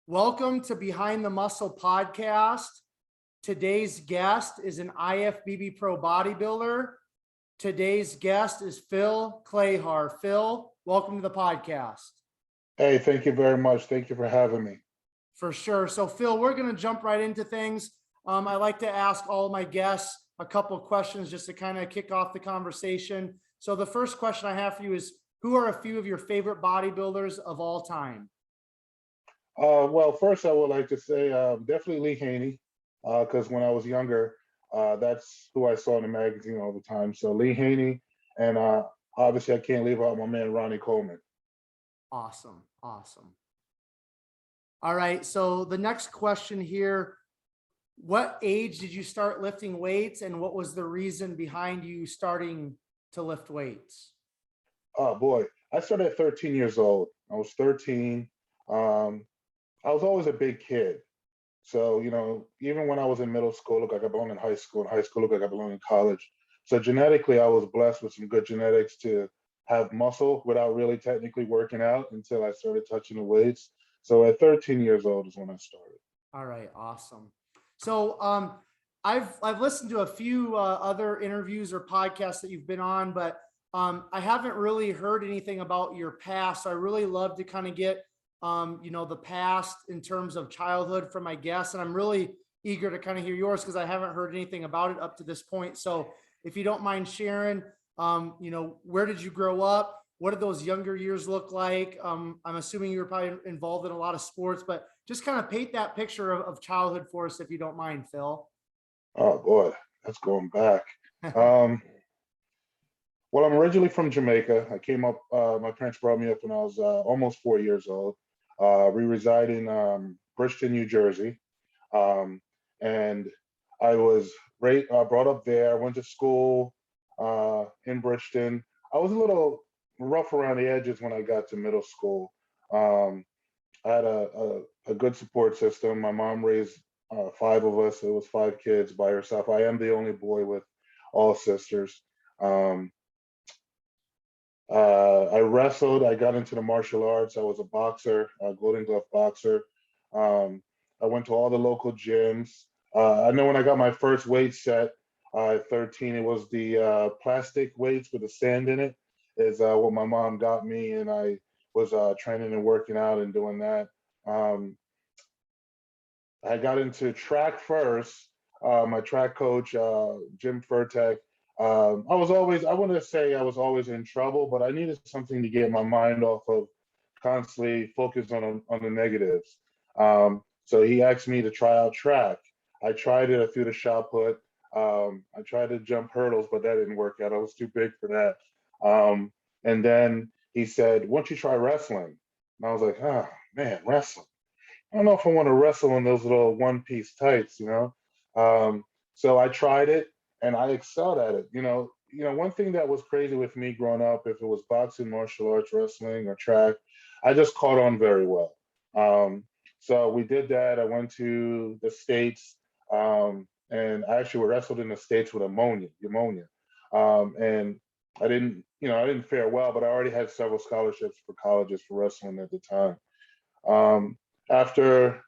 Welcome to Behind the Muscle podcast. Today's guest is an IFBB Pro bodybuilder. Today's guest is Phil Clahar. Phil, welcome to the podcast. Hey, thank you very much. Thank you for having me. For sure. So Phil, we're going to jump right into things. I like to ask all my guests a couple of questions just to kind of kick off the conversation. So the first question I have for you is, who are a few of your favorite bodybuilders of all time? Well, first I would like to say definitely Lee Haney, because when I was younger, that's who I saw in the magazine all the time. So Lee Haney, and obviously I can't leave out my man Ronnie Coleman. Awesome. All right. So the next question here, what age did you start lifting weights and what was the reason behind you starting to lift weights? Oh boy, I started at 13 years old. I was 13. I was always a big kid. So, even when I was in middle school, look like I belonged in high school. In high school, look like I belonged in college. So genetically, I was blessed with some good genetics to have muscle without really technically working out until I started touching the weights. So at 13 years old is when I started. All right, awesome. So I've listened to a few other interviews or podcasts that you've been on, but I haven't really heard anything about your past. So I really love to kind of get the past in terms of childhood from my guests. And I'm really eager to kind of hear yours because I haven't heard anything about it up to this point. So if you don't mind sharing, where did you grow up? What did those younger years look like? I'm assuming you were probably involved in a lot of sports, but just kind of paint that picture of childhood for us, if you don't mind, Phil. Oh boy, that's going back. Well, I'm originally from Jamaica. I came up, my parents brought me up when I was almost 4 years old. We reside in Bridgeton, New Jersey. And I was brought up there, went to school in Bridgeton. I was a little rough around the edges when I got to middle school. I had a good support system. My mom raised five of us. It was five kids by herself. I am the only boy with all sisters. I wrestled. I got into the martial arts. I was a boxer, a Golden Glove boxer. I went to all the local gyms. I know when I got my first weight set at 13, it was the plastic weights with the sand in it. Is what my mom got me, and I was training and working out and doing that. I got into track first. My track coach, Jim Furtek, I wouldn't say I was always in trouble, but I needed something to get my mind off of constantly focus on the negatives. So he asked me to try out track. I tried it. I threw the shot put. I tried to jump hurdles, but that didn't work out. I was too big for that. And then he said, "Why don't you try wrestling?" And I was like, "Oh man, wrestling. I don't know if I want to wrestle in those little one-piece tights. So I tried it and I excelled at it. One thing that was crazy with me growing up, if it was boxing, martial arts, wrestling, or track, I just caught on very well. So we did that. I went to the States, and I actually wrestled in the States with pneumonia. And I didn't fare well, but I already had several scholarships for colleges for wrestling at the time. After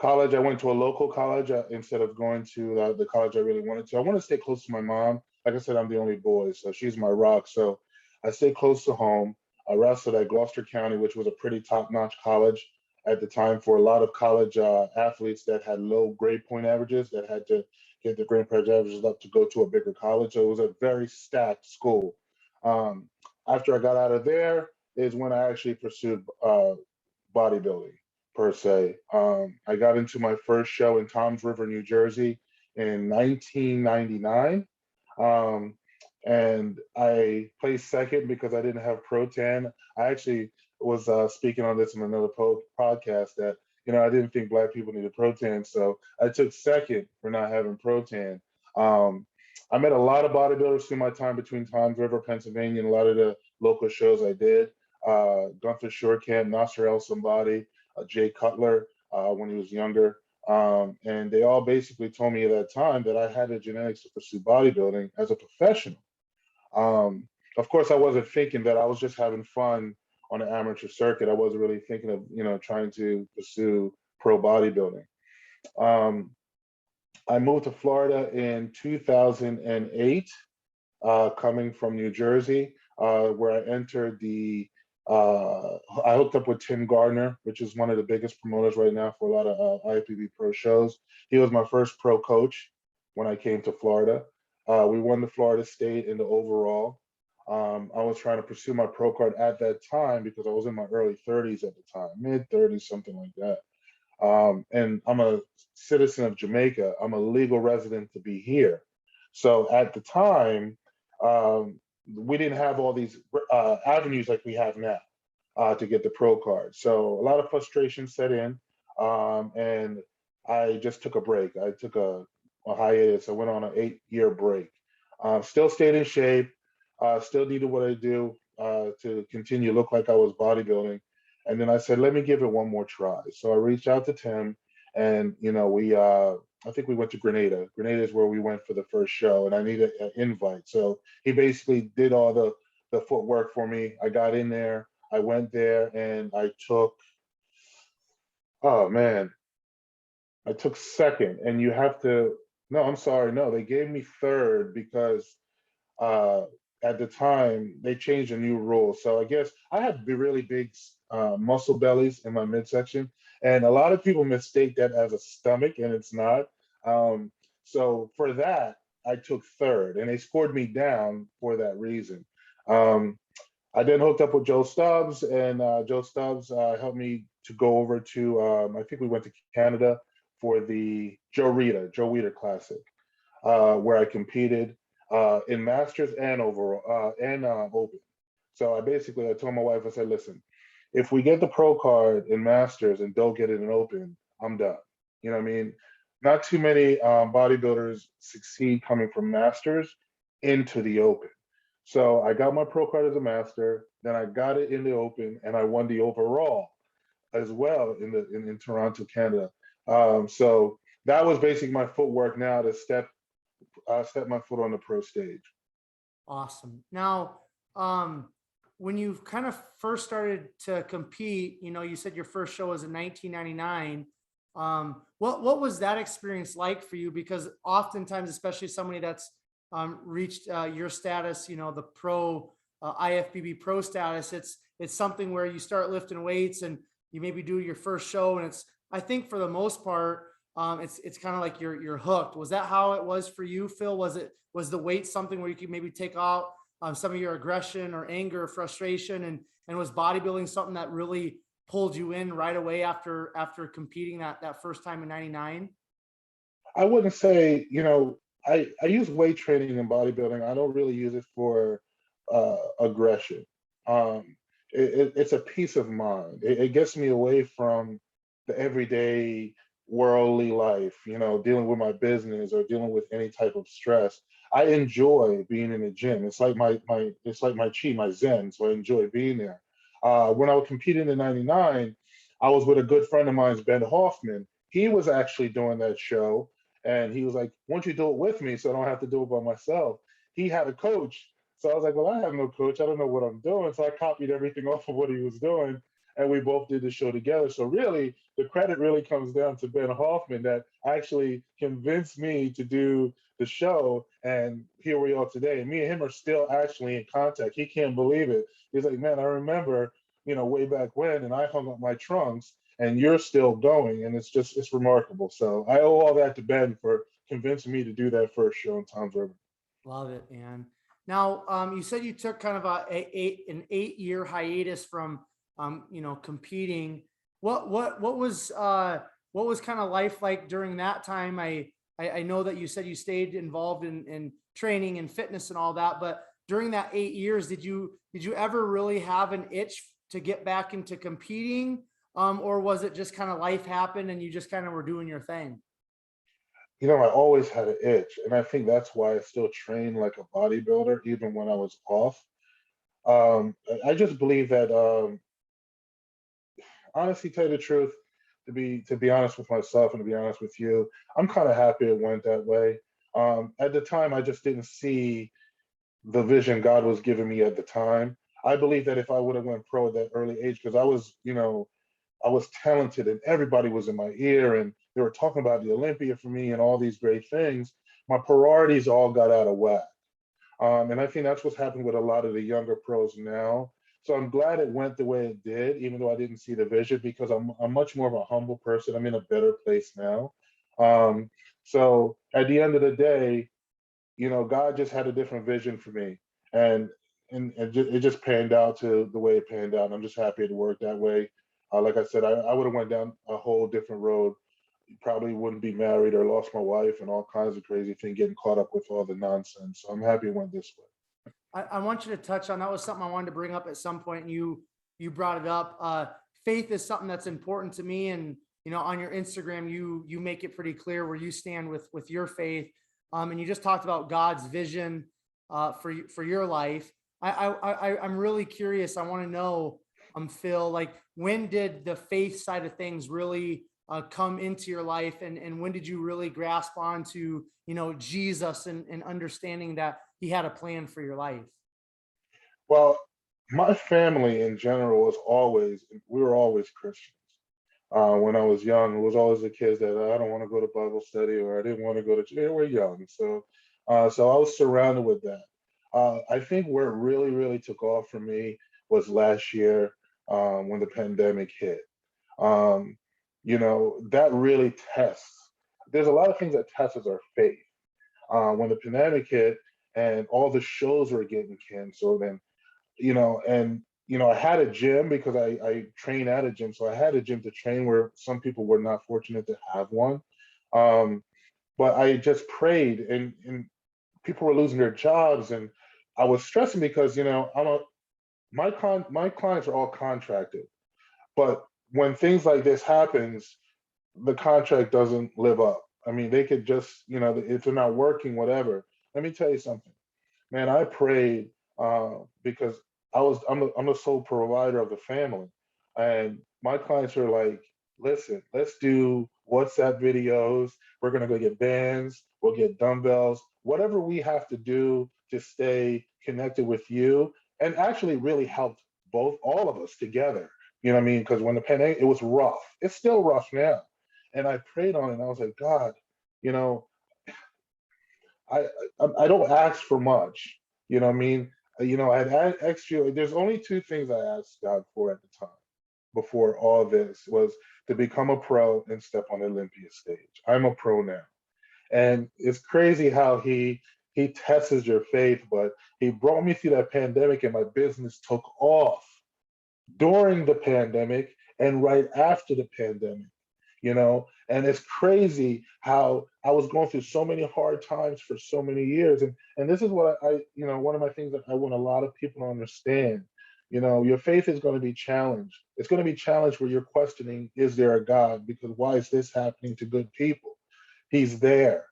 college, I went to a local college instead of going to the college I really wanted to. I want to stay close to my mom. Like I said, I'm the only boy, so she's my rock. So I stayed close to home. I wrestled at Gloucester County, which was a pretty top-notch college at the time for a lot of college athletes that had low grade point averages that had to get their grade point averages up to go to a bigger college. So it was a very stacked school. After I got out of there is when I actually pursued bodybuilding per se. I got into my first show in Toms River, New Jersey in 1999. And I placed second because I didn't have Protan. I actually was speaking on this in another podcast that, I didn't think Black people needed Protan. So I took second for not having Protan. I met a lot of bodybuilders through my time between Toms River, Pennsylvania, and a lot of the local shows I did. Gunther Shortcamp, Nasser El Somebody, Jay Cutler when he was younger. And they all basically told me at that time that I had the genetics to pursue bodybuilding as a professional. Of course, I wasn't thinking that I was just having fun on the amateur circuit. I wasn't really thinking of, trying to pursue pro bodybuilding. I moved to Florida in 2008, coming from New Jersey, where I entered I hooked up with Tim Gardner, which is one of the biggest promoters right now for a lot of IFBB Pro shows. He was my first pro coach when I came to Florida. We won the Florida State in the overall. I was trying to pursue my pro card at that time because I was in my early 30s at the time, mid 30s, something like that. And I'm a citizen of Jamaica. I'm a legal resident to be here. So at the time, we didn't have all these avenues like we have now to get the pro card. So a lot of frustration set in, and I just took a break. I took a hiatus. I went on an 8-year break. Still stayed in shape. Still needed what I do to continue to look like I was bodybuilding. And then I said, let me give it one more try. So I reached out to Tim, and I think we went to Grenada. Grenada is where we went for the first show, and I needed an invite. So he basically did all the footwork for me. I got in there. I went there, and I took, oh man, I took second. And you have to, no, I'm sorry, no, they gave me third because at the time they changed a new rule. So I guess I had really big muscle bellies in my midsection, and a lot of people mistake that as a stomach, and it's not. So for that, I took third, and they scored me down for that reason. I then hooked up with Joe Stubbs, and Joe Stubbs helped me to go over to, I think we went to Canada for the Joe Rita Classic, where I competed in Masters and overall and Open. So I told my wife, I said, listen, if we get the pro card in Masters and don't get it in Open, I'm done. You know what I mean? Not too many bodybuilders succeed coming from Masters into the Open. So I got my pro card as a Master, then I got it in the Open, and I won the overall as well in Toronto, Canada. So that was basically my footwork now to step my foot on the pro stage. Awesome. Now, when you kind of first started to compete, you said your first show was in 1999. What was that experience like for you? Because oftentimes, especially somebody that's reached your status, the pro IFBB Pro status, it's something where you start lifting weights and you maybe do your first show, and I think for the most part, it's kind of like you're hooked. Was that how it was for you, Phil? Was the weight something where you could maybe take out some of your aggression or anger or frustration, and was bodybuilding something that really pulled you in right away after competing that first time in 99? I wouldn't say, I use weight training in bodybuilding. I don't really use it for aggression. It's a peace of mind. It gets me away from the everyday worldly life, dealing with my business or dealing with any type of stress. I enjoy being in the gym. It's like my chi, my zen. So I enjoy being there. When I was competing in '99, I was with a good friend of mine, Ben Hoffman. He was actually doing that show, and he was like, "Why don't you do it with me, so I don't have to do it by myself?" He had a coach, so I was like, "Well, I have no coach. I don't know what I'm doing." So I copied everything off of what he was doing, and we both did the show together. So really, the credit really comes down to Ben Hoffman that actually convinced me to do the show, and here we are today. And me and him are still actually in contact. He can't believe it. He's like, man, I remember, way back when, and I hung up my trunks, and you're still going, and it's remarkable. So I owe all that to Ben for convincing me to do that first show in Tom's River. Love it, man. Now, you said you took kind of an 8-year hiatus from competing. What was kind of life like during that time? I know that you said you stayed involved in training and fitness and all that, but during that 8 years, did you ever really have an itch to get back into competing? Or was it just kind of life happened and you just kind of were doing your thing? I always had an itch, and I think that's why I still train like a bodybuilder, even when I was off. I just believe that, honestly, tell you the truth, to be honest with myself and to be honest with you, I'm kind of happy it went that way. At the time, I just didn't see the vision God was giving me at the time. I believe that if I would have went pro at that early age, because I was, I was talented and everybody was in my ear and they were talking about the Olympia for me and all these great things, my priorities all got out of whack. And I think that's what's happened with a lot of the younger pros now. So I'm glad it went the way it did, even though I didn't see the vision, because I'm much more of a humble person. I'm in a better place now. Um, so at the end of the day, God just had a different vision for me, and it just panned out to the way it panned out. And I'm just happy it worked that way. Like I said, I would have went down a whole different road. Probably wouldn't be married or lost my wife and all kinds of crazy things, getting caught up with all the nonsense. So I'm happy it went this way. I want you to touch on, that was something I wanted to bring up at some point, and you brought it up. Faith is something that's important to me, and on your Instagram, you make it pretty clear where you stand with your faith. And you just talked about God's vision for your life. I'm really curious. I want to know, Phil, like, when did the faith side of things really come into your life, and when did you really grasp onto Jesus and understanding that He had a plan for your life? Well, my family in general we were always Christians. When I was young, it was always the kids that I don't want to go to Bible study or I didn't want to go to church. We're young. So I was surrounded with that. I think where it really, really took off for me was last year when the pandemic hit. Um, that really tests. There's a lot of things that tests our faith. When the pandemic hit and all the shows were getting canceled, and I had a gym because I train at a gym, so I had a gym to train where some people were not fortunate to have one. Um, but I just prayed, and people were losing their jobs, and I was stressing because my clients are all contracted, but when things like this happens, the contract doesn't live up. I mean, they could just, if they're not working, whatever. Let me tell you something, man. I prayed because I'm the sole provider of the family, and my clients are like, listen, let's do WhatsApp videos. We're gonna go get bands. We'll get dumbbells. Whatever we have to do to stay connected with you, and actually really helped all of us together. You know what I mean? Because when the pandemic, it was rough. It's still rough now. And I prayed on it, and I was like, God, you know, I I don't ask for much. You know what I mean? I'd asked you. There's only two things I asked God for at the time before all this was to become a pro and step on the Olympia stage. I'm a pro now, and it's crazy how he tests your faith. But he brought me through that pandemic, and my business took off during the pandemic and right after the pandemic, and it's crazy how I was going through so many hard times for so many years. And this is what one of my things that I want a lot of people to understand. Your faith is going to be challenged. It's going to be challenged where you're questioning, is there a God? Because why is this happening to good people? He's there.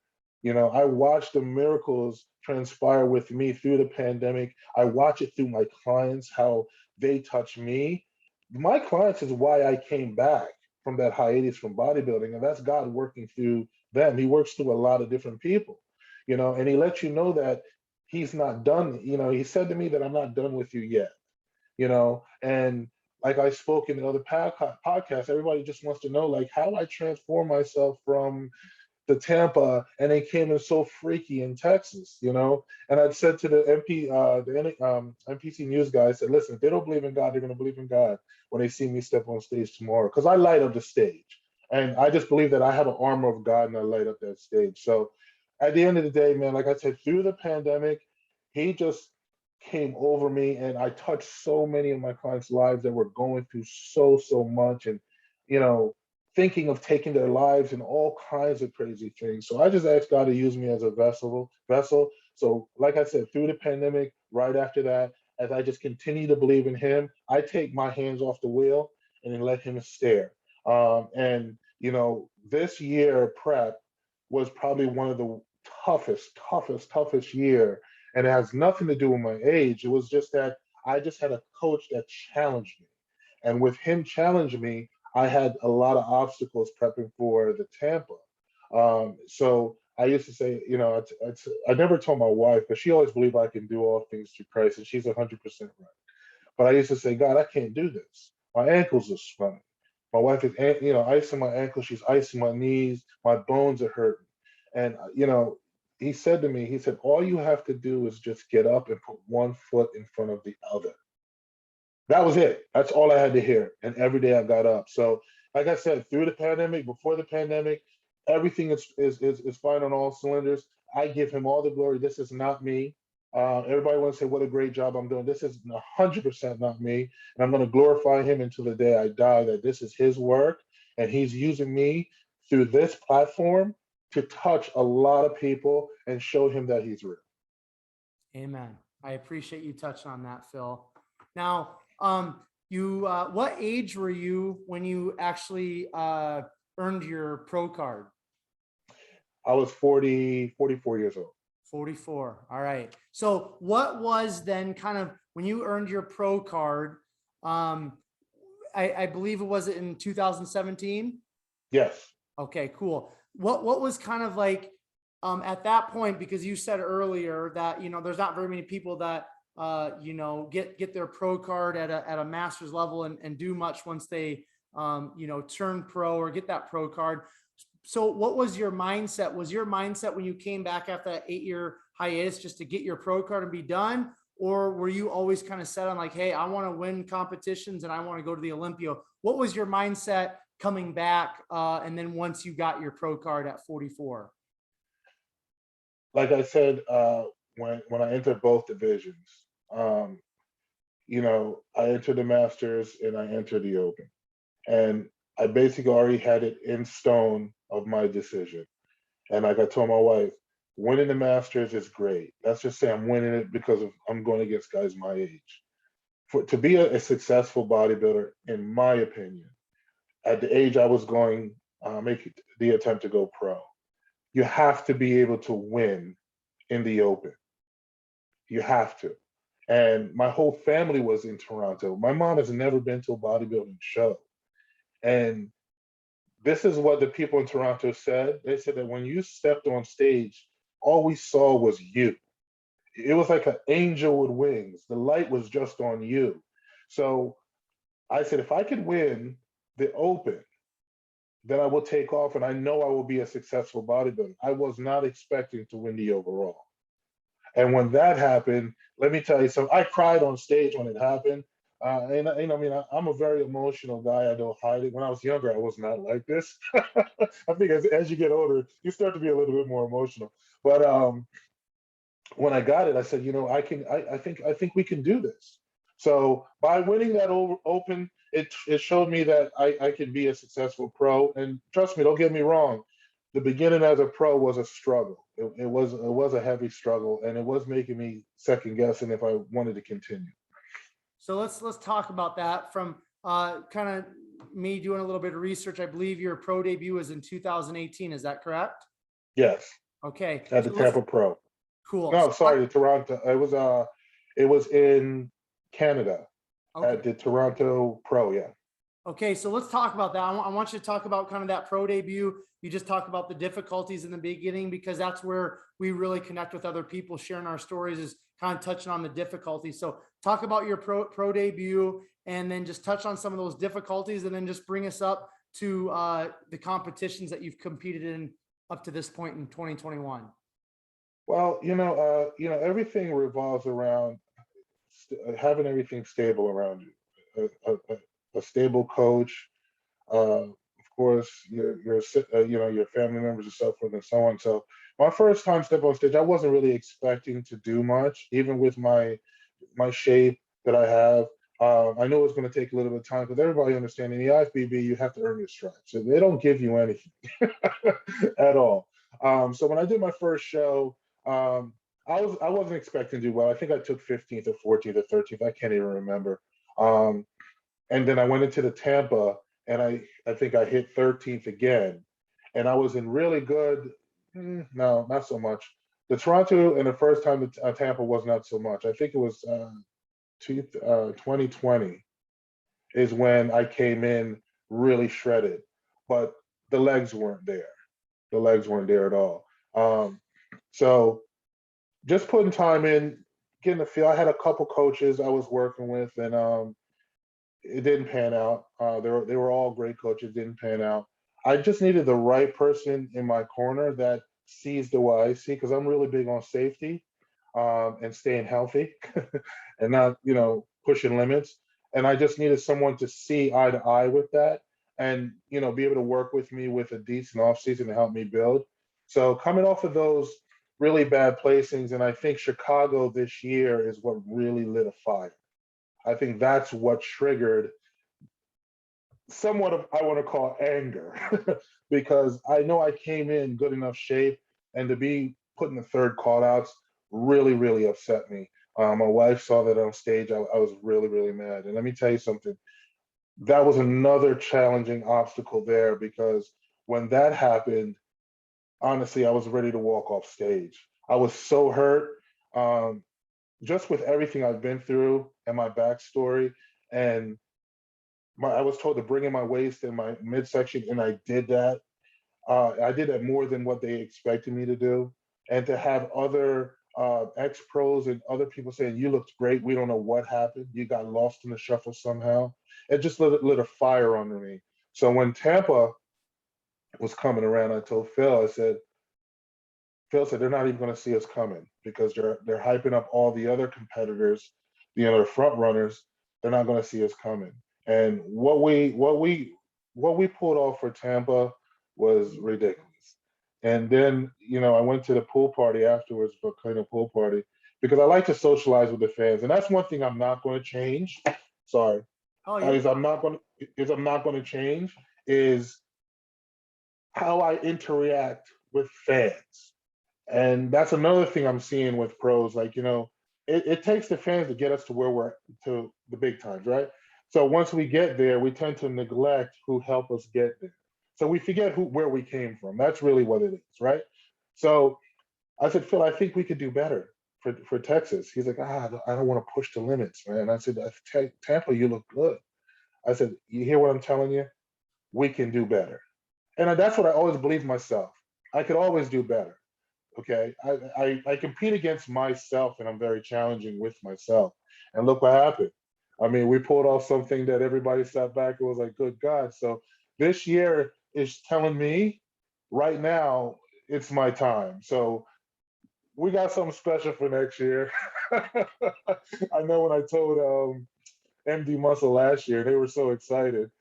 I watched the miracles transpire with me through the pandemic. I watch it through my clients, how they touch me. My clients is why I came back from that hiatus from bodybuilding, and that's God working through them. He works through a lot of different people, and he lets you know that he's not done. He said to me that I'm not done with you yet, and like I spoke in the other podcast, everybody just wants to know like how I transform myself from the Tampa, and they came in so freaky in Texas, And I'd said to the NPC news guy, I said, listen, if they don't believe in God, they're going to believe in God when they see me step on stage tomorrow, because I light up the stage, and I just believe that I have an armor of God and I light up that stage. So at the end of the day, man, like I said, through the pandemic, he just came over me, and I touched so many of my clients' lives that were going through so much, and you know thinking of taking their lives and all kinds of crazy things. So I just asked God to use me as a vessel. So like I said, through the pandemic, right after that, as I just continue to believe in him, I take my hands off the wheel and then let him steer. And this year prep was probably one of the toughest year. And it has nothing to do with my age. It was just that I just had a coach that challenged me. And with him challenging me, I had a lot of obstacles prepping for the Tampa. So I used to say, I never told my wife, but she always believed I can do all things through Christ, and she's 100% right. But I used to say, God, I can't do this. My ankles are swelling. My wife is, icing my ankles. She's icing my knees. My bones are hurting. And, he said to me, he said, all you have to do is just get up and put one foot in front of the other. That was it. That's all I had to hear. And every day I got up. So, like I said, through the pandemic, before the pandemic, everything is fine on all cylinders. I give him all the glory. This is not me. Everybody wants to say what a great job I'm doing. This is 100% not me. And I'm going to glorify him until the day I die, that this is his work. And he's using me through this platform to touch a lot of people and show him that he's real. Amen. I appreciate you touching on that, Phil. Now, what age were you when you actually earned your pro card? I was 44 years old. 44. All right. So what was then kind of when you earned your pro card? I believe it was in 2017. Yes. Okay, cool. What was kind of like at that point, because you said earlier that, there's not very many people that get their pro card at a master's level and do much once they turn pro or get that pro card. So what was your mindset? Was your mindset when you came back after that 8-year hiatus just to get your pro card and be done? Or were you always kind of set on like, hey, I want to win competitions and I want to go to the Olympia? What was your mindset coming back? And then once you got your pro card at 44? Like I said, when I entered both divisions, I entered the Masters and I entered the Open. And I basically already had it in stone of my decision. And like I told my wife, winning the Masters is great. Let's just say I'm winning it because I'm going against guys my age. To be a successful bodybuilder, in my opinion, at the age I was going, make the attempt to go pro, you have to be able to win in the Open. You have to. And my whole family was in Toronto. My mom has never been to a bodybuilding show. And this is what the people in Toronto said. They said that when you stepped on stage, all we saw was you. It was like an angel with wings. The light was just on you. So I said, if I could win the Open, then I will take off and I know I will be a successful bodybuilder. I was not expecting to win the overall. And when that happened, let me tell you something. I cried on stage when it happened. I'm a very emotional guy. I don't hide it. When I was younger, I was not like this. I think as you get older, you start to be a little bit more emotional. But when I got it, I said, I think we can do this. So by winning that Open, it showed me that I can be a successful pro. And trust me, don't get me wrong, the beginning as a pro was a struggle. It was a heavy struggle, and it was making me second guessing if I wanted to continue. So let's talk about that from kind of me doing a little bit of research. I believe your pro debut was in 2018. Is that correct? Yes. Okay. At the Tampa Pro. Cool. No, sorry, Toronto. It was in Canada. Okay. At the Toronto Pro. Yeah. Okay, so let's talk about that. I want you to talk about kind of that pro debut. You just talked about the difficulties in the beginning, because that's where we really connect with other people sharing our stories, is kind of touching on the difficulties. So talk about your pro debut, and then just touch on some of those difficulties, and then just bring us up to the competitions that you've competed in up to this point in 2021. Well, everything revolves around having everything stable around you. A stable coach, of course, your family members and so forth and so on. So my first time step on stage, I wasn't really expecting to do much, even with my shape that I have. I knew it was going to take a little bit of time, because everybody understands in the IFBB you have to earn your stripes. So they don't give you anything at all. So when I did my first show, I wasn't expecting to do well. I think I took 15th or 14th or 13th. I can't even remember. And then I went into the Tampa, and I think I hit 13th again. And I was in really good, no, not so much. The Toronto and the first time at Tampa was not so much. I think it was 2020 is when I came in really shredded, but the legs weren't there. The legs weren't there at all. So just putting time in, getting the feel. I had a couple coaches I was working with, and it didn't pan out. They were all great coaches. It didn't pan out. I just needed the right person in my corner that sees the way I see, because I'm really big on safety, and staying healthy and not, pushing limits. And I just needed someone to see eye to eye with that, and, be able to work with me with a decent off season to help me build. So coming off of those really bad placings, and I think Chicago this year is what really lit a fire. I think that's what triggered somewhat of, I want to call, anger, because I know I came in good enough shape, and to be put in the third callouts really, really upset me. My wife saw that on stage. I was really, really mad. And let me tell you something. That was another challenging obstacle there, because when that happened, honestly, I was ready to walk off stage. I was so hurt, um, just with everything I've been through and my backstory. And I was told to bring in my waist and my midsection, and I did that. I did that more than what they expected me to do. And to have other ex pros and other people saying, "You looked great. We don't know what happened. You got lost in the shuffle somehow." It just lit a fire under me. So when Tampa was coming around, I told Phil, I said, Phil said, they're not even going to see us coming, because they're hyping up all the other competitors, the other front runners. They're not going to see us coming. And what we pulled off for Tampa was ridiculous. And then, I went to the pool party afterwards, for kind of pool party, because I like to socialize with the fans, and that's one thing I'm not going to change. Sorry, Oh, you're I'm not going to change is how I interact with fans. And that's another thing I'm seeing with pros. Like, it takes the fans to get us to where we're to the big times, right? So once we get there, we tend to neglect who helped us get there. So we forget where we came from. That's really what it is, right? So I said, Phil, I think we could do better for Texas. He's like, I don't want to push the limits, man. I said, Tampa, you look good. I said, you hear what I'm telling you? We can do better. And that's what I always believe myself. I could always do better. Okay, I compete against myself, and I'm very challenging with myself. And look what happened. I mean, we pulled off something that everybody sat back and was like, "Good God!" So this year is telling me, right now, it's my time. So we got something special for next year. I know when I told MD Muscle last year, they were so excited.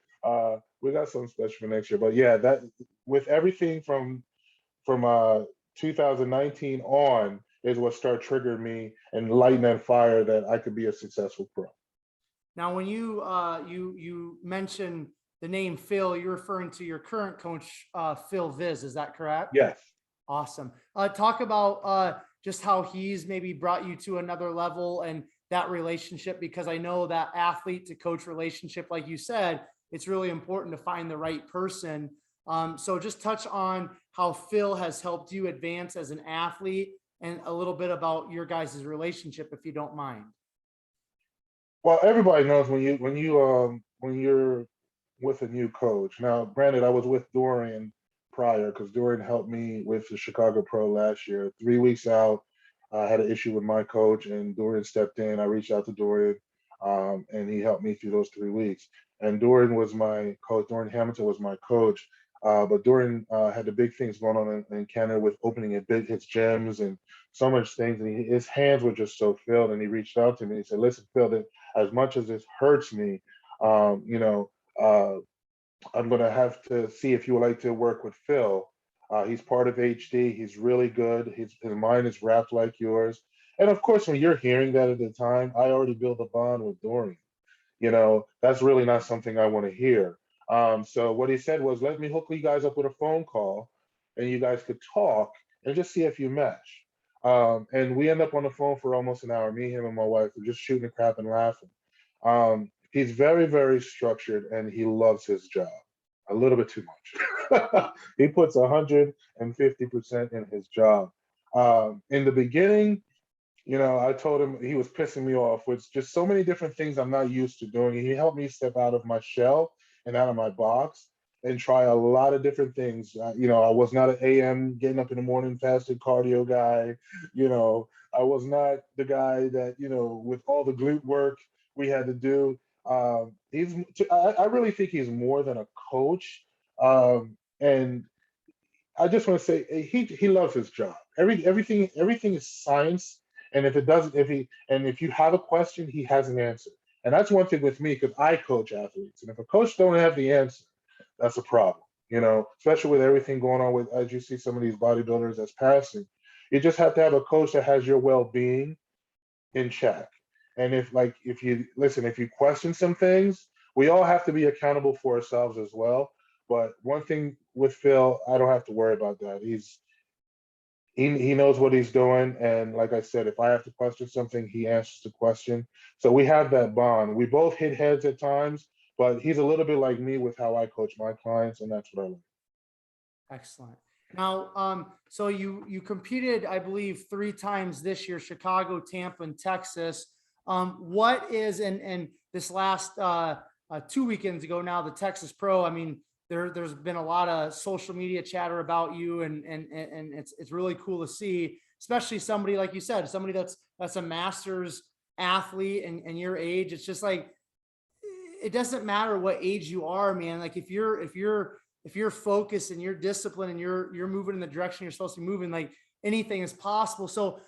We got something special for next year. But yeah, that with everything from 2019 on is what started triggering me and lighting that fire that I could be a successful pro. Now, when you mention the name Phil, you're referring to your current coach, Phil Viz. Is that correct? Yes. Awesome. Talk about just how he's maybe brought you to another level and that relationship, because I know that athlete to coach relationship, like you said, it's really important to find the right person. So just touch on how Phil has helped you advance as an athlete, and a little bit about your guys' relationship, if you don't mind. Well, everybody knows when you're with a new coach. Now, granted, I was with Dorian prior, because Dorian helped me with the Chicago Pro last year. 3 weeks out, I had an issue with my coach, and Dorian stepped in. I reached out to Dorian, and he helped me through those 3 weeks. And Dorian was my coach. Dorian Hamilton was my coach. But Dorian had the big things going on in Canada with opening his gyms and so much things. And his hands were just so filled. And he reached out to me. He said, "Listen, Phil, as much as this hurts me, um, you know, uh, I'm going to have to see if you would like to work with Phil. He's part of HD. He's really good. His mind is wrapped like yours." And of course, when you're hearing that at the time, I already built a bond with Dorian. That's really not something I want to hear. So what he said was, let me hook you guys up with a phone call, and you guys could talk and just see if you mesh. And we end up on the phone for almost an hour, me, him, and my wife, were just shooting the crap and laughing. He's very, very structured, and he loves his job a little bit too much. He puts 150% in his job. In the beginning, I told him he was pissing me off with just so many different things I'm not used to doing. And he helped me step out of my shell and out of my box and try a lot of different things. I was not an AM getting up in the morning fasted cardio guy. I was not the guy that, with all the glute work we had to do. I really think he's more than a coach. And I just want to say he loves his job. Everything is science. And if it doesn't, if you have a question, he has an answer. And that's one thing with me because I coach athletes. And if a coach don't have the answer, that's a problem. Especially with everything going on with as you see some of these bodybuilders that's passing. You just have to have a coach that has your well-being in check. And if you question some things, we all have to be accountable for ourselves as well. But one thing with Phil, I don't have to worry about that. He knows what he's doing, and like I said, if I have to question something, he answers the question. So we have that bond. We both hit heads at times, but he's a little bit like me with how I coach my clients, and that's what I like. Excellent. Now, so you competed, I believe, 3 times this year: Chicago, Tampa, and Texas. What is and this last 2 weekends ago now, the Texas Pro? I mean, there's been a lot of social media chatter about you, and it's really cool to see, especially somebody like you said, somebody that's a master's athlete and your age. It's just like, it doesn't matter what age you are, man. Like if you're focused and you're disciplined and you're moving in the direction you're supposed to be moving, like anything is possible. So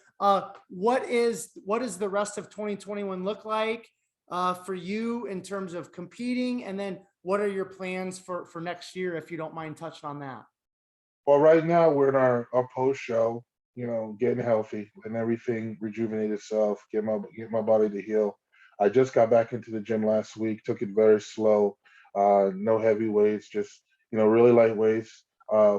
what is the rest of 2021 look like for you in terms of competing? And then what are your plans for next year, if you don't mind touching on that? Well, right now we're in our post show, getting healthy and everything, rejuvenate itself, get my body to heal. I just got back into the gym last week, took it very slow, no heavy weights, just really light weights,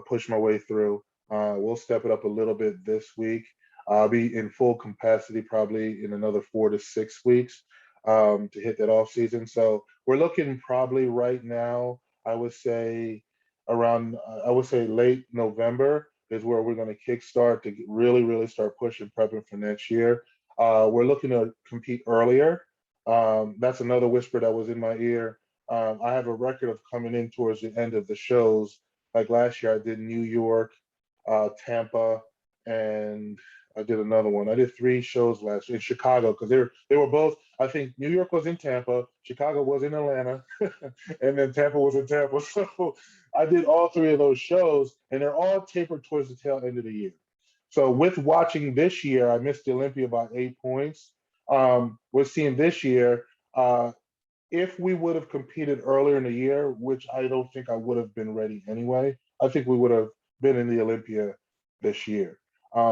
push my way through. We'll step it up a little bit this week. I'll be in full capacity probably in another 4 to 6 weeks to hit that off season. So we're looking probably right now, I would say I would say late November is where we're going to kickstart to really, really start pushing, prepping for next year. We're looking to compete earlier. That's another whisper that was in my ear. I have a record of coming in towards the end of the shows. Like last year, I did New York, Tampa, and I did another one. I did 3 shows last year in Chicago because they were both. I think New York was in Tampa, Chicago was in Atlanta, and then Tampa was in Tampa. So I did all 3 of those shows, and they're all tapered towards the tail end of the year. So with watching this year, I missed the Olympia by 8 points. We're seeing this year. If we would have competed earlier in the year, which I don't think I would have been ready anyway, I think we would have been in the Olympia this year.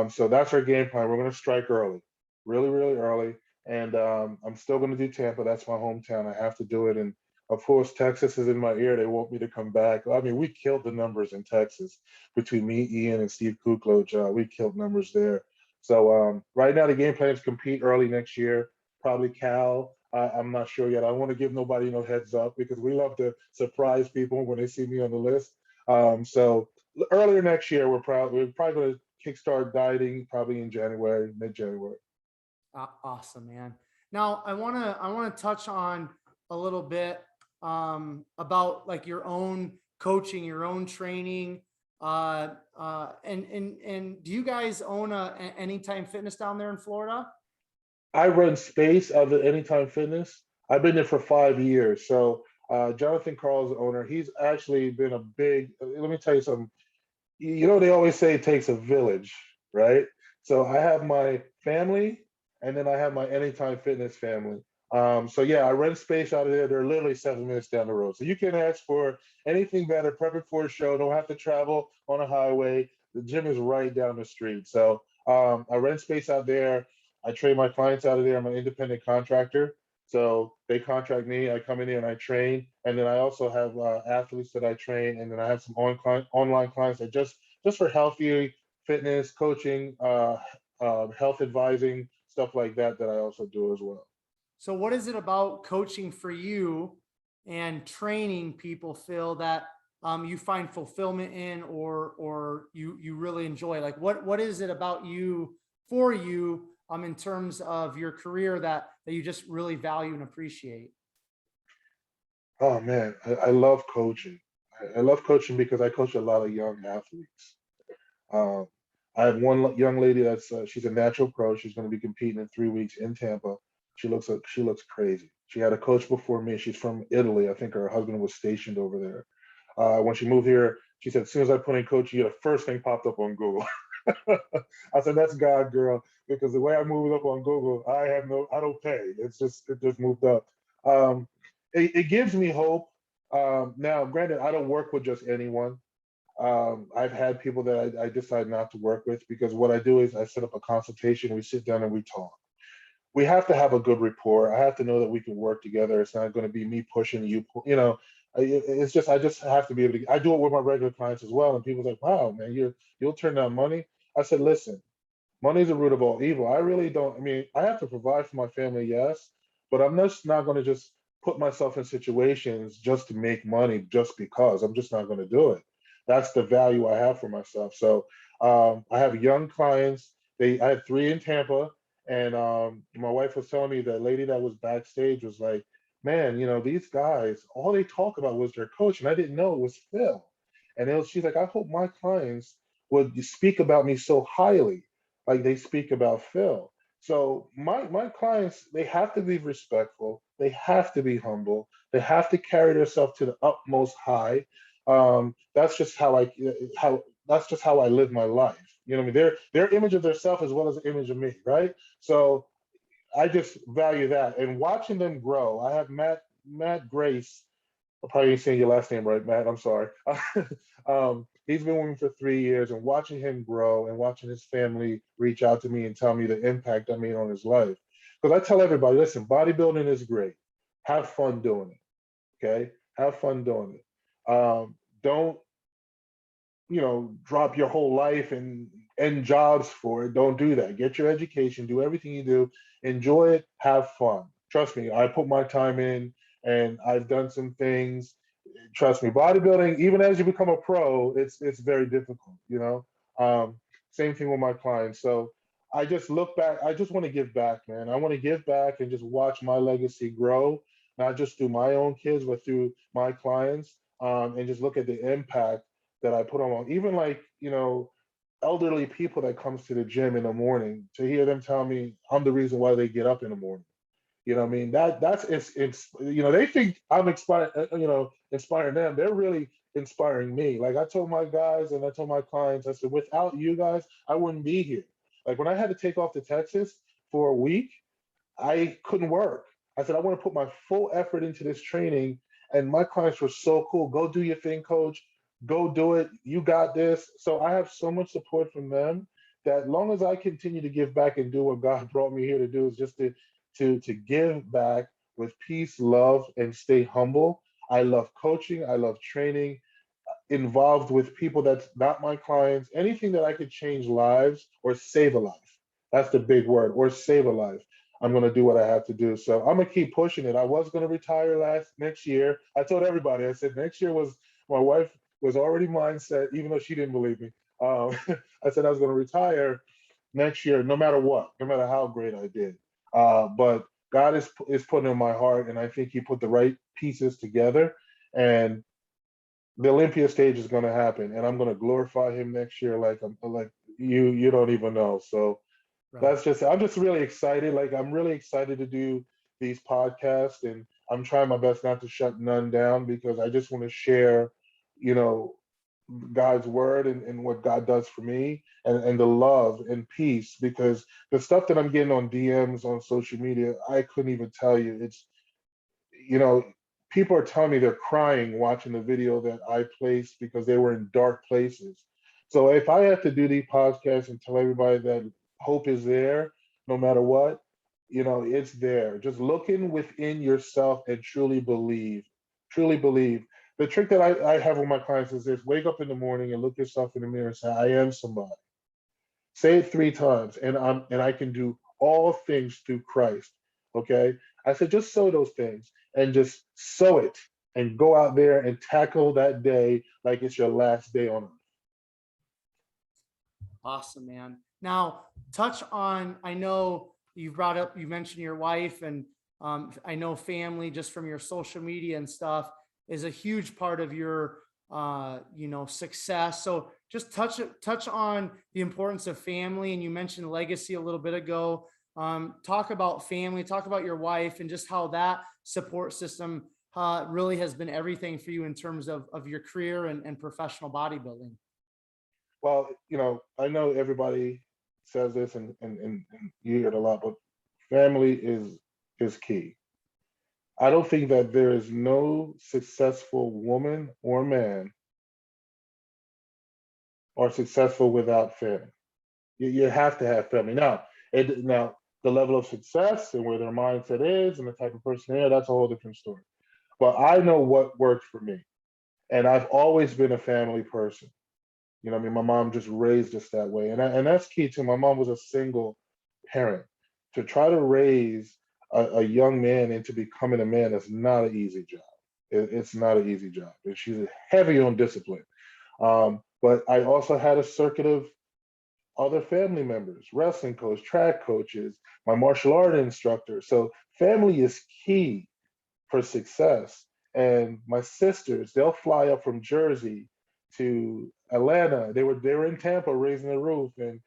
So that's our game plan. We're going to strike early, really, really early. And I'm still going to do Tampa. That's my hometown. I have to do it. And of course, Texas is in my ear. They want me to come back. I mean, we killed the numbers in Texas between me, Ian, and Steve Kuklo. We killed numbers there. So right now, the game plan is compete early next year. Probably Cal. I'm not sure yet. I don't want to give nobody no heads up because we love to surprise people when they see me on the list. So earlier next year, we're probably going to kickstart dieting probably in January, mid-January. Awesome, man. Now I want to touch on a little bit about like your own coaching, your own training. And do you guys own a Anytime Fitness down there in Florida? I run space out of Anytime Fitness. I've been there for 5 years. So Jonathan Carl's the owner. He's actually been a big. Let me tell you something. They always say it takes a village, right? So I have my family, and then I have my Anytime Fitness family. So yeah, I rent space out of there. They're literally 7 minutes down the road. So you can ask for anything better, prepping for a show. Don't have to travel on a highway. The gym is right down the street. So I rent space out there. I train my clients out of there. I'm an independent contractor. So they contract me. I come in there and I train. And then I also have athletes that I train. And then I have some online clients that just for healthy fitness, coaching, health advising, stuff like that I also do as well. So what is it about coaching for you and training people, Phil, that you find fulfillment in, or you really enjoy? Like what is it about you, for you, in terms of your career that you just really value and appreciate? Oh man, I love coaching. I love coaching because I coach a lot of young athletes. Um, I have one young lady that's she's a natural pro. She's going to be competing in 3 weeks in Tampa. she looks crazy. She had a coach before me. She's from Italy. I think her husband was stationed over there. When she moved here, she said, as soon as I put in coach, you get the first thing popped up on Google. I said, that's God, girl, because the way I moved up on Google, I don't pay. It just moved up. Um, it gives me hope. Now, granted, I don't work with just anyone. I've had people that I decide not to work with because what I do is I set up a consultation, we sit down and we talk. We have to have a good rapport. I have to know that we can work together. It's not going to be me pushing you, it's just I just have to be able to. I do it with my regular clients as well, and people's like, "Wow, man, you'll turn down money." I said, "Listen, money is the root of all evil. I really don't. I mean, I have to provide for my family, yes, but I'm just not going to just put myself in situations just to make money just because. I'm just not going to do it. That's the value I have for myself. So I have young clients. I had 3 in Tampa, and my wife was telling me that lady that was backstage was like, "Man, these guys, all they talk about was their coach, and I didn't know it was Phil." And she's like, "I hope my clients would speak about me so highly like they speak about Phil." So my clients, they have to be respectful, they have to be humble, they have to carry themselves to the utmost high. That's just how I live my life. You know what I mean? Their image of themselves as well as the image of me, right? So I just value that. And watching them grow, I have Matt Grace. I'm probably saying your last name right, Matt. I'm sorry. He's been with me for 3 years, and watching him grow and watching his family reach out to me and tell me the impact I made on his life. Because I tell everybody, listen, bodybuilding is great. Have fun doing it. Okay, have fun doing it. Don't drop your whole life and end jobs for it. Don't do that. Get your education. Do everything you do. Enjoy it. Have fun. Trust me, I put my time in, and I've done some things. Trust me, bodybuilding, even as you become a pro, it's very difficult. Same thing with my clients. So I just look back. I just want to give back, man. I want to give back and just watch my legacy grow, not just through my own kids, but through my clients, and just look at the impact that I put on. Even like elderly people that comes to the gym in the morning, to hear them tell me I'm the reason why they get up in the morning. You know what I mean? That's it's they think I'm inspiring them. They're really inspiring me. Like I told my guys and I told my clients, I said, without you guys, I wouldn't be here. Like when I had to take off to Texas for a week, I couldn't work. I said, I want to put my full effort into this training. And my clients were so cool. Go do your thing, coach. Go do it. You got this. So I have so much support from them that long as I continue to give back and do what God brought me here to do is just to give back with peace, love, and stay humble. I love coaching. I love training, involved with people that's not my clients, anything that I could change lives or save a life. That's the big word, or save a life. I'm going to do what I have to do. So I'm going to keep pushing it. I was going to retire next year. I told everybody, I said, next year was, my wife was already mindset, even though she didn't believe me. I said I was going to retire next year, no matter what, no matter how great I did. But God is putting in my heart, and I think He put the right pieces together. And the Olympia stage is going to happen, and I'm going to glorify Him next year like you don't even know. So Right. I'm just really excited. Like I'm really excited to do these podcasts, and I'm trying my best not to shut none down because I just want to share, you know, God's word and what God does for me and the love and peace, because the stuff that I'm getting on DMs on social media, I couldn't even tell you. It's, you know, people are telling me they're crying watching the video that I placed because they were in dark places. So if I have to do these podcasts and tell everybody that hope is there, no matter what, it's there. Just looking within yourself and truly believe, truly believe. The trick that I have with my clients is this: wake up in the morning and look yourself in the mirror and say, I am somebody. Say it 3 times, and I can do all things through Christ. Okay. I said, just sow those things and just sow it and go out there and tackle that day like it's your last day on earth. Awesome, man. Now, touch on, I know you mentioned your wife, and I know family just from your social media and stuff is a huge part of your, success. So just touch on the importance of family. And you mentioned legacy a little bit ago. Talk about family, talk about your wife, and just how that support system really has been everything for you in terms of your career and professional bodybuilding. Well, I know everybody says this and you hear it a lot, but family is key. I don't think that there is no successful woman or man or successful without family. You have to have family. Now the level of success and where their mindset is and the type of person they are, that's a whole different story. But I know what worked for me. And I've always been a family person. I mean, my mom just raised us that way. And that's key too. My mom was a single parent. To try to raise a young man into becoming a man is not an easy job. It's not an easy job. And she's heavy on discipline. But I also had a circuit of other family members, wrestling coach, track coaches, my martial art instructor. So family is key for success. And my sisters, they'll fly up from Jersey to Atlanta. They were in Tampa raising the roof. And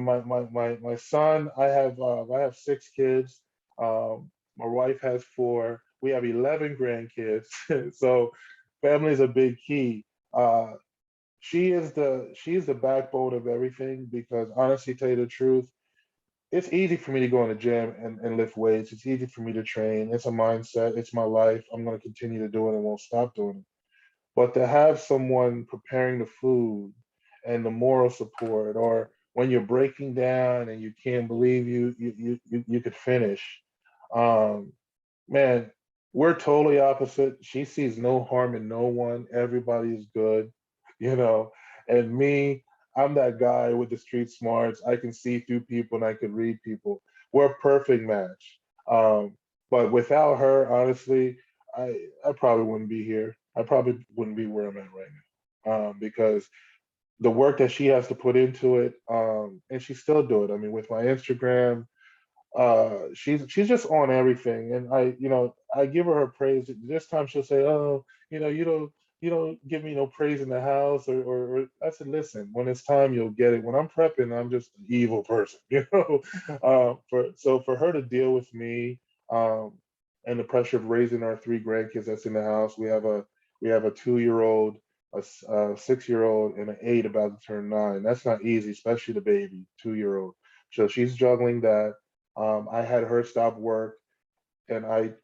my son, I have 6 kids. My wife has 4. We have 11 grandkids. So family is a big key. She's the backbone of everything because honestly, tell you the truth, it's easy for me to go in the gym and lift weights. It's easy for me to train. It's a mindset. It's my life. I'm going to continue to do it and won't stop doing it. But to have someone preparing the food and the moral support, or when you're breaking down and you can't believe you could finish, um, man, we're totally opposite. She sees no harm in no one. Everybody is good, you know. And me, I'm that guy with the street smarts. I can see through people and I can read people. We're a perfect match. Um, but without her, honestly, I probably wouldn't be here. I probably wouldn't be where I'm at right now. Because the work that she has to put into it, and she still do it. I mean, with my Instagram, she's just on everything, and I give her praise. This time she'll say, "Oh, you don't give me no praise in the house," or I said, "Listen, when it's time, you'll get it. When I'm prepping, I'm just an evil person, For her to deal with me, um, and the pressure of raising our 3 grandkids that's in the house. We have a 2-year-old, a 6-year-old, and an 8 about to turn 9. That's not easy, especially the baby 2-year-old. So she's juggling that. I had her stop work, and I'm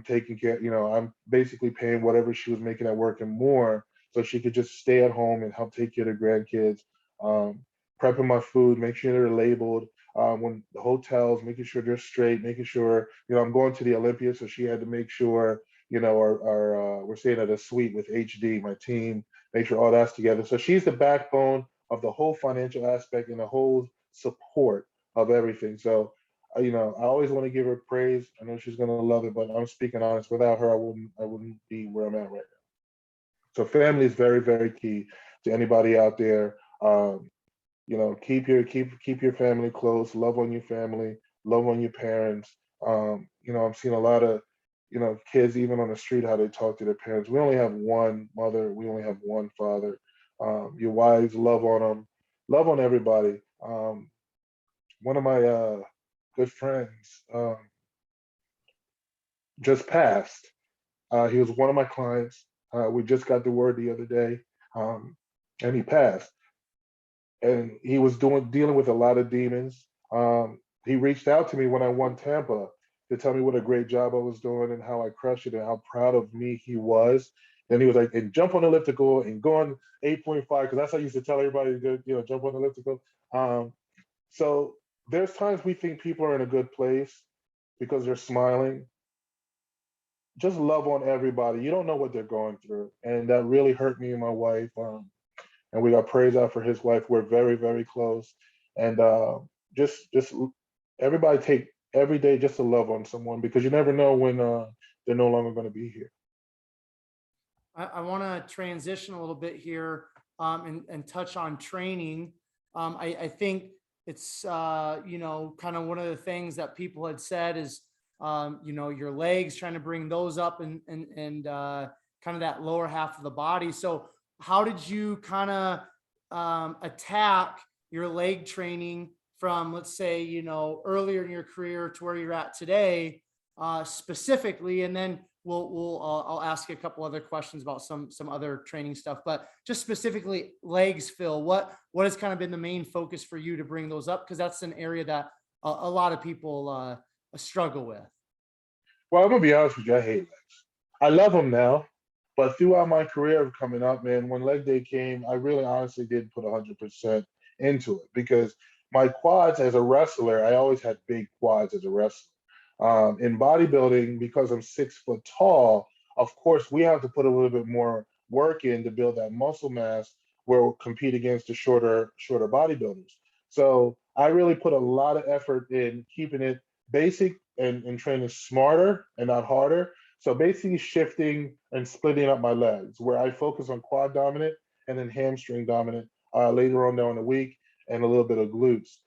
taking care. I'm basically paying whatever she was making at work and more, so she could just stay at home and help take care of the grandkids. Um, Prepping my food, make sure they're labeled. When the hotels, making sure they're straight, making sure I'm going to the Olympia, so she had to make sure we're staying at a suite with HD, my team, make sure all that's together. So she's the backbone of the whole financial aspect and the whole support of everything. So I always want to give her praise. I know she's gonna love it, but I'm speaking honest. Without her, I wouldn't be where I'm at right now. So family is very, very key to anybody out there. Keep your family close. Love on your family. Love on your parents. I'm seeing a lot of kids even on the street how they talk to their parents. We only have one mother. We only have one father. Your wives, love on them. Love on everybody. One of my good friends just passed. He was one of my clients. We just got the word the other day, um, and he passed. And he was dealing with a lot of demons. He reached out to me when I won Tampa to tell me what a great job I was doing and how I crushed it and how proud of me he was. And he was like, and jump on the elliptical and go on 8.5, because that's how I used to tell everybody to go, jump on the elliptical. So there's times we think people are in a good place because they're smiling. Just love on everybody. You don't know what they're going through, and that really hurt me and my wife. And we got praise out for his wife. We're very, very close, and just everybody take every day just to love on someone because you never know when they're no longer going to be here. I want to transition a little bit here and touch on training. I think it's, kind of one of the things that people had said is, your legs, trying to bring those up and kind of that lower half of the body. So how did you kind of attack your leg training from, let's say, earlier in your career to where you're at today, specifically, and then I'll ask you a couple other questions about some other training stuff, but just specifically legs, Phil, what has kind of been the main focus for you to bring those up? Because that's an area that a lot of people struggle with. Well, I'm gonna be honest with you. I hate legs. I love them now, but throughout my career of coming up, man, when leg day came, I really honestly did put 100% into it because my quads as a wrestler, I always had big quads as a wrestler. In bodybuilding, because I'm 6 foot tall, of course, we have to put a little bit more work in to build that muscle mass where we'll compete against the shorter bodybuilders. So I really put a lot of effort in keeping it basic and training smarter and not harder. So basically shifting and splitting up my legs where I focus on quad dominant and then hamstring dominant later on down the week and a little bit of glutes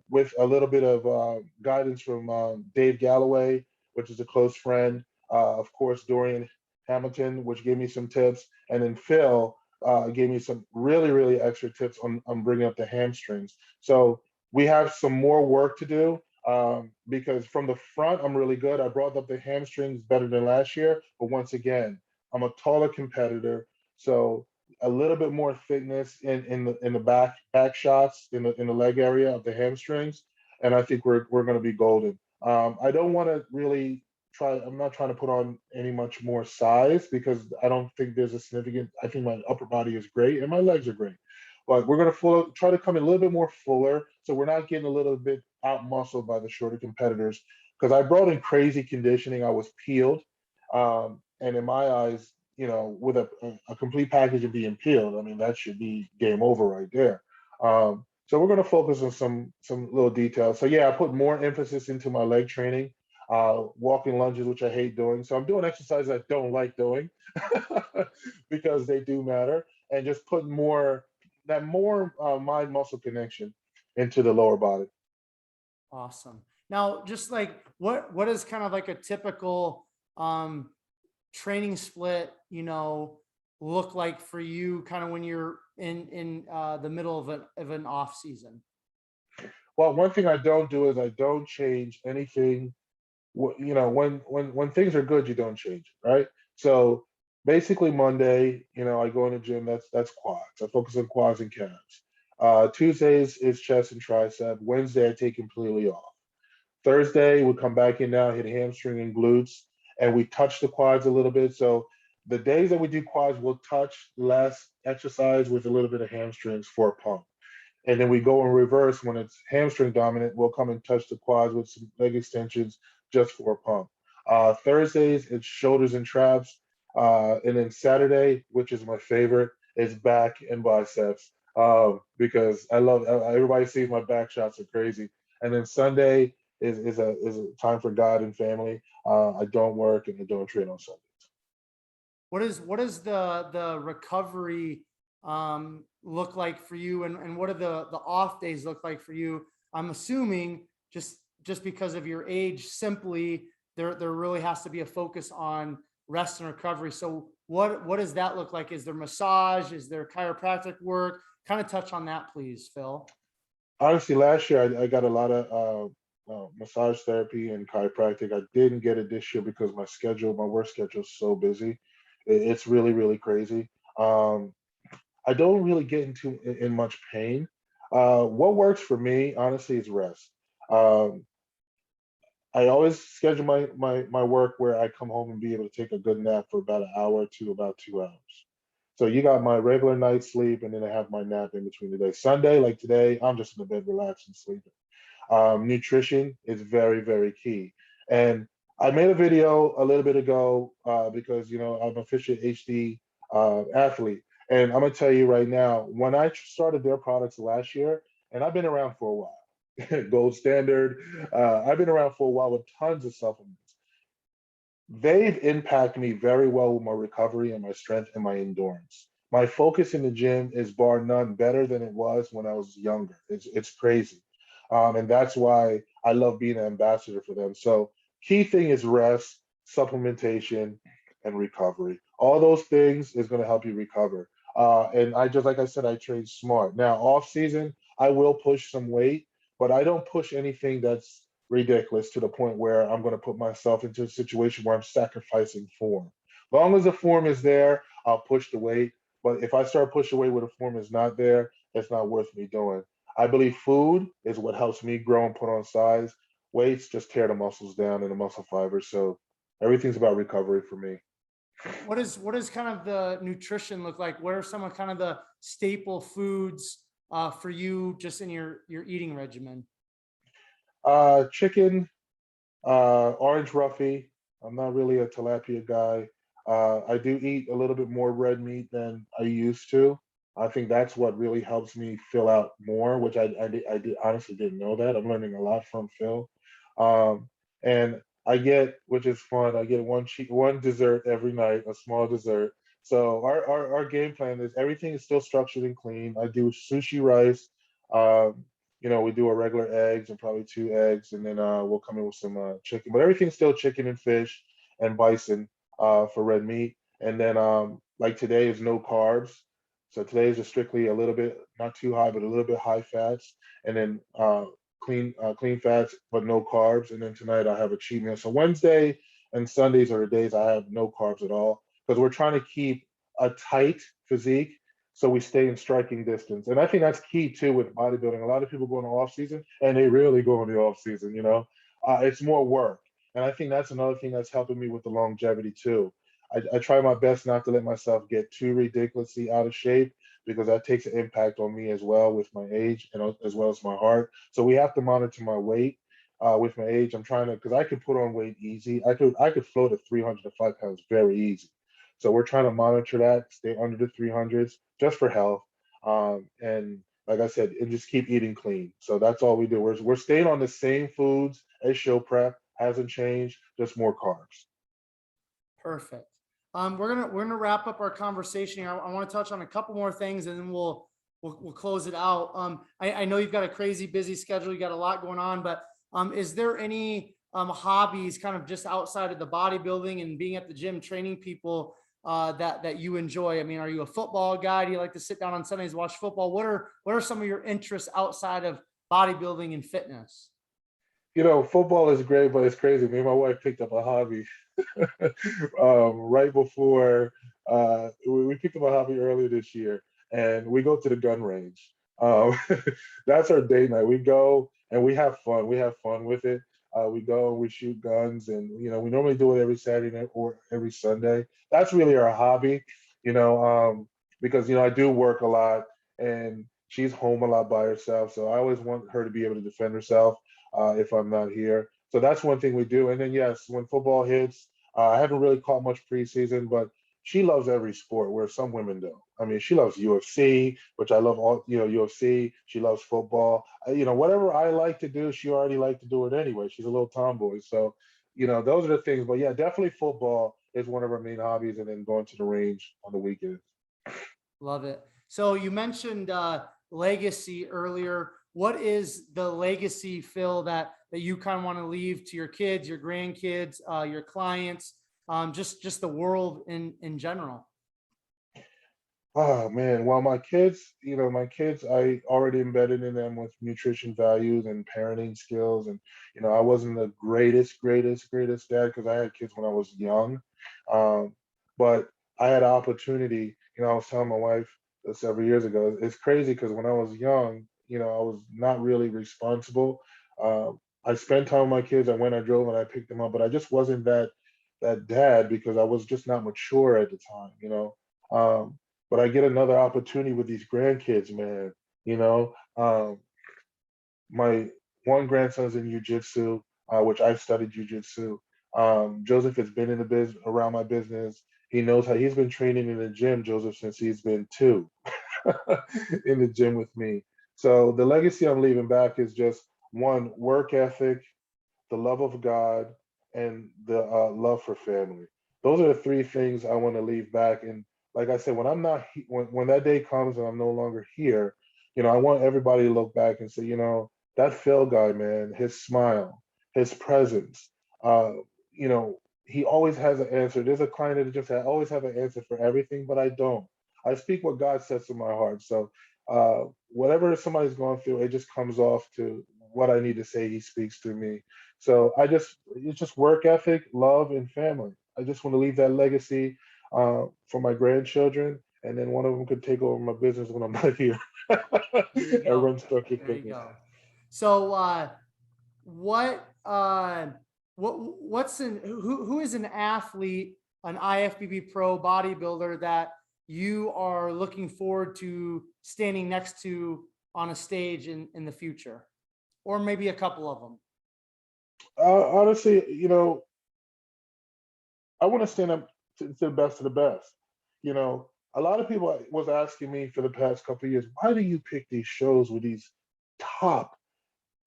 with a little bit of guidance from Dave Galloway, which is a close friend. Of course, Dorian Hamilton, which gave me some tips. And then Phil gave me some really, really extra tips on bringing up the hamstrings. So we have some more work to do because from the front, I'm really good. I brought up the hamstrings better than last year. But once again, I'm a taller competitor. So a little bit more thickness in the back shots in the leg area of the hamstrings, and I think we're going to be golden. I don't want to really try. I'm not trying to put on any much more size because I don't think there's a significant. I think my upper body is great and my legs are great, but we're going to try to come in a little bit more fuller, so we're not getting a little bit out muscled by the shorter competitors. Because I brought in crazy conditioning, I was peeled, and in my eyes, with a complete package of being peeled, I mean, that should be game over right there. So we're going to focus on some little details. So yeah, I put more emphasis into my leg training, walking lunges, which I hate doing. So I'm doing exercises I don't like doing because they do matter, and just putting more mind muscle connection into the lower body. Awesome. Now, just like what is kind of like a typical training split, look like for you kind of when you're in the middle of an off season? Well, one thing I don't do is I don't change anything. When things are good, you don't change it, right? So basically Monday, I go in the gym. That's quads. I focus on quads and calves. Tuesdays is chest and tricep. Wednesday I take completely off. Thursday, we come back in now, hit hamstring and glutes, and we touch the quads a little bit. So the days that we do quads, we'll touch the last exercise with a little bit of hamstrings for a pump. And then we go in reverse when it's hamstring dominant, we'll come and touch the quads with some leg extensions just for a pump. Thursdays, it's shoulders and traps. And then Saturday, which is my favorite, is back and biceps because I love everybody sees my back shots are crazy. And then Sunday is a time for God and family. I don't work and I don't train on Sundays. What is the recovery look like for you, and what do the off days look like for you? I'm assuming just because of your age, simply there really has to be a focus on rest and recovery. So what does that look like? Is there massage? Is there chiropractic work? Kind of touch on that, please, Phil. Honestly, last year I got a lot of massage therapy and chiropractic. I didn't get it this year because my work schedule is so busy. It's really, really crazy. I don't really get in much pain. What works for me, honestly, is rest. Um, I always schedule my work where I come home and be able to take a good nap for about an hour to about 2 hours. So you got my regular night's sleep, and then I have my nap in between the day. Sunday, like today, I'm just in the bed relaxing, sleeping. Nutrition is very, very key. And I made a video a little bit ago because I'm a Fisher HD athlete, and I'm gonna tell you right now, when I started their products last year, and I've been around for a while, Gold Standard, I've been around for a while with tons of supplements. They've impacted me very well with my recovery and my strength and my endurance. My focus in the gym is bar none better than it was when I was younger. It's crazy. And that's why I love being an ambassador for them. So key thing is rest, supplementation, and recovery. All those things is going to help you recover. And like I said, I train smart. Now, off season, I will push some weight, but I don't push anything that's ridiculous to the point where I'm going to put myself into a situation where I'm sacrificing form. Long as the form is there, I'll push the weight. But if I start pushing weight where the form is not there, it's not worth me doing. I believe food is what helps me grow and put on size. Weights just tear the muscles down and the muscle fibers. So everything's about recovery for me. What is kind of the nutrition look like? What are some of kind of the staple foods for you just in your eating regimen? Chicken, orange roughy. I'm not really a tilapia guy. I do eat a little bit more red meat than I used to. I think that's what really helps me fill out more, which I honestly didn't know that. I'm learning a lot from Phil. Um, and I get, which is fun, I get one dessert every night, a small dessert. So our game plan is everything is still structured and clean. I do sushi rice. Um, we do our regular eggs and probably two eggs, and then we'll come in with some chicken. But everything's still chicken and fish and bison for red meat. And then like today is no carbs. So today is just strictly a little bit, not too high, but a little bit high fats, and then clean fats, but no carbs. And then tonight I have a cheat meal. So Wednesday and Sundays are the days I have no carbs at all because we're trying to keep a tight physique so we stay in striking distance. And I think that's key too with bodybuilding. A lot of people go in the off season and they really go in the off season, it's more work. And I think that's another thing that's helping me with the longevity too. I try my best not to let myself get too ridiculously out of shape because that takes an impact on me as well with my age and as well as my heart. So we have to monitor my weight with my age. I'm trying to because I could put on weight easy. I could float at 305 pounds very easy. So we're trying to monitor that, stay under the 300s just for health. And like I said, and just keep eating clean. So that's all we do. We're staying on the same foods as show prep, hasn't changed, just more carbs. Perfect. We're gonna wrap up our conversation here. I want to touch on a couple more things, and then we'll close it out. I know you've got a crazy busy schedule. You got a lot going on, but is there any hobbies kind of just outside of the bodybuilding and being at the gym training people that you enjoy? I mean, are you a football guy? Do you like to sit down on Sundays watch football? What are some of your interests outside of bodybuilding and fitness? Football is great, but it's crazy. Me and my wife picked up a hobby right before we picked up a hobby earlier this year, and we go to the gun range. That's our date night. We go and we have fun. We have fun with it. We go and we shoot guns, and we normally do it every Saturday night or every Sunday. That's really our hobby, because I do work a lot, and she's home a lot by herself. So I always want her to be able to defend herself if I'm not here. So that's one thing we do. And then yes, when football hits, I haven't really caught much preseason, but she loves every sport where some women don't. I mean, she loves UFC, which I love all, UFC. She loves football. Whatever I like to do, she already liked to do it anyway. She's a little tomboy. So, those are the things. But yeah, definitely football is one of our main hobbies, and then going to the range on the weekends. Love it. So you mentioned legacy earlier. What is the legacy, Phil, that you kind of want to leave to your kids, your grandkids, your clients, just the world in general? Oh man, well my kids, I already embedded in them with nutrition values and parenting skills, and I wasn't the greatest dad because I had kids when I was young, um, but I had an opportunity. I was telling my wife several years ago, it's crazy because when I was young, I was not really responsible. I spent time with my kids. I drove, and I picked them up, but I just wasn't that dad because I was just not mature at the time. Um, but I get another opportunity with these grandkids, man. You know, um, my one grandson's in jujitsu, which I've studied jujitsu. Joseph has been in the business around my business. He knows how he's been training in the gym, Joseph, since he's been two in the gym with me. So the legacy I'm leaving back is just one work ethic, the love of God, and the love for family. Those are the three things I want to leave back. And like I said, when I'm not when that day comes and I'm no longer here, I want everybody to look back and say, that Phil guy, man, his smile, his presence, he always has an answer. There's a client that just I always have an answer for everything, but I don't. I speak what God sets in my heart. So whatever somebody's going through, it just comes off to what I need to say, he speaks through me. So it's just work ethic, love, and family. I just want to leave that legacy for my grandchildren, and then one of them could take over my business when I'm not here There you and go. run Structured There you Fitness. go. So, what, who is an athlete, an IFBB Pro bodybuilder that you are looking forward to standing next to on a stage in the future, or maybe a couple of them? Honestly, I want to stand up to the best of the best. A lot of people was asking me for the past couple of years, why do you pick these shows with these top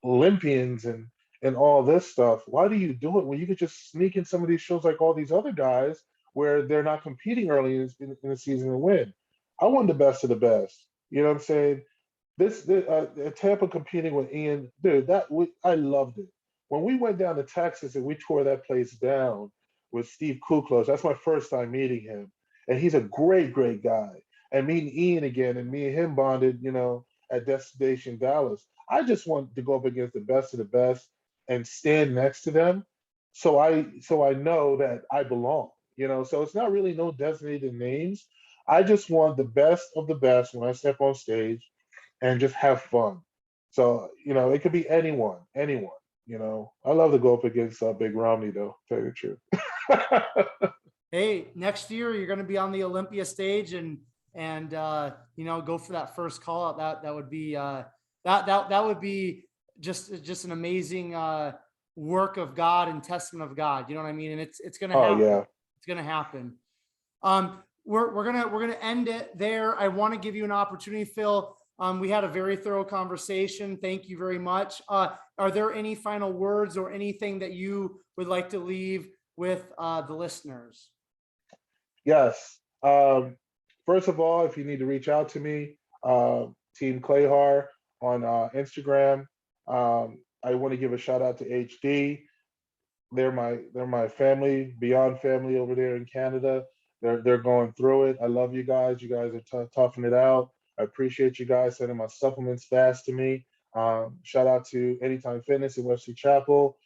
Olympians and all this stuff? Why do you do it when you could just sneak in some of these shows like all these other guys where they're not competing early in the season and win? I want the best of the best. You know what I'm saying? This Tampa competing with Ian, dude, I loved it. When we went down to Texas and we tore that place down with Steve Kuklos, that's my first time meeting him, and he's a great, great guy. And meeting Ian again, and me and him bonded, at Destination Dallas. I just want to go up against the best of the best and stand next to them, so I know that I belong. So it's not really no designated names. I just want the best of the best when I step on stage and just have fun. So, it could be anyone. I love to go up against Big Romney, though, to tell you the truth. Hey, next year you're going to be on the Olympia stage and go for that first call out. That would be that would be just an amazing work of God and testament of God. You know what I mean? And it's going to happen. Oh, yeah. It's going to happen. We're gonna end it there. I want to give you an opportunity, Phil. We had a very thorough conversation. Thank you very much. Are there any final words or anything that you would like to leave with the listeners? Yes. First of all, if you need to reach out to me, Team Clahar on Instagram. I want to give a shout out to HD. They're my family, beyond family over there in Canada. They're going through it. I love you guys. You guys are toughing it out. I appreciate you guys sending my supplements fast to me. Shout out to Anytime Fitness in Wesley Chapel,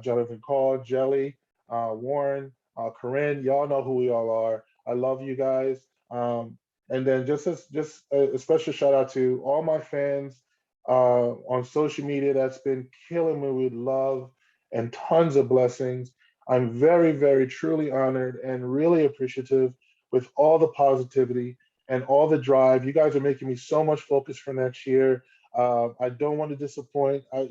Jonathan Call, Jelly, Warren, Corinne. Y'all know who we all are. I love you guys. And then just a special shout out to all my fans on social media that's been killing me with love and tons of blessings. I'm very, very truly honored and really appreciative with all the positivity and all the drive. You guys are making me so much focus for next year. I don't want to disappoint. I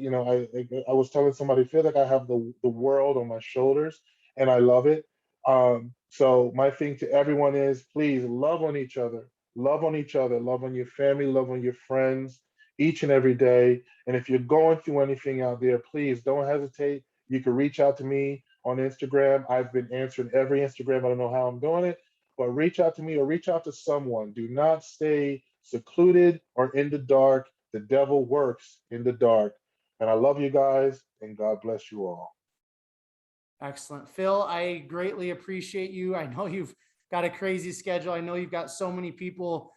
was telling somebody, I feel like I have the world on my shoulders, and I love it. So my thing to everyone is, please love on each other, love on each other, love on your family, love on your friends each and every day. And if you're going through anything out there, please don't hesitate. You can reach out to me on Instagram. I've been answering every Instagram. I don't know how I'm doing it, but reach out to me or reach out to someone. Do not stay secluded or in the dark. The devil works in the dark. And I love you guys, and God bless you all. Excellent. Phil, I greatly appreciate you. I know you've got a crazy schedule. I know you've got so many people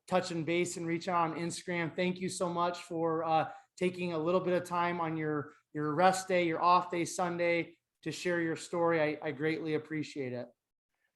touching base and reaching out on Instagram. Thank you so much for taking a little bit of time on your rest day, your off day, Sunday, to share your story. I greatly appreciate it.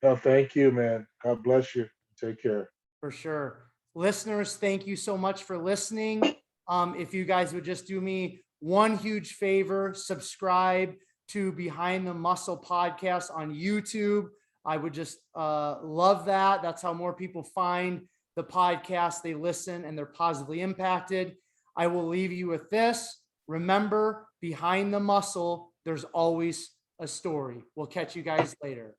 No, thank you, man. God bless you. Take care. For sure. Listeners, thank you so much for listening. If you guys would just do me one huge favor, subscribe to Behind the Muscle podcast on YouTube. I would just love that. That's how more people find the podcast. They listen and they're positively impacted. I will leave you with this. Remember, behind the muscle, there's always a story. We'll catch you guys later.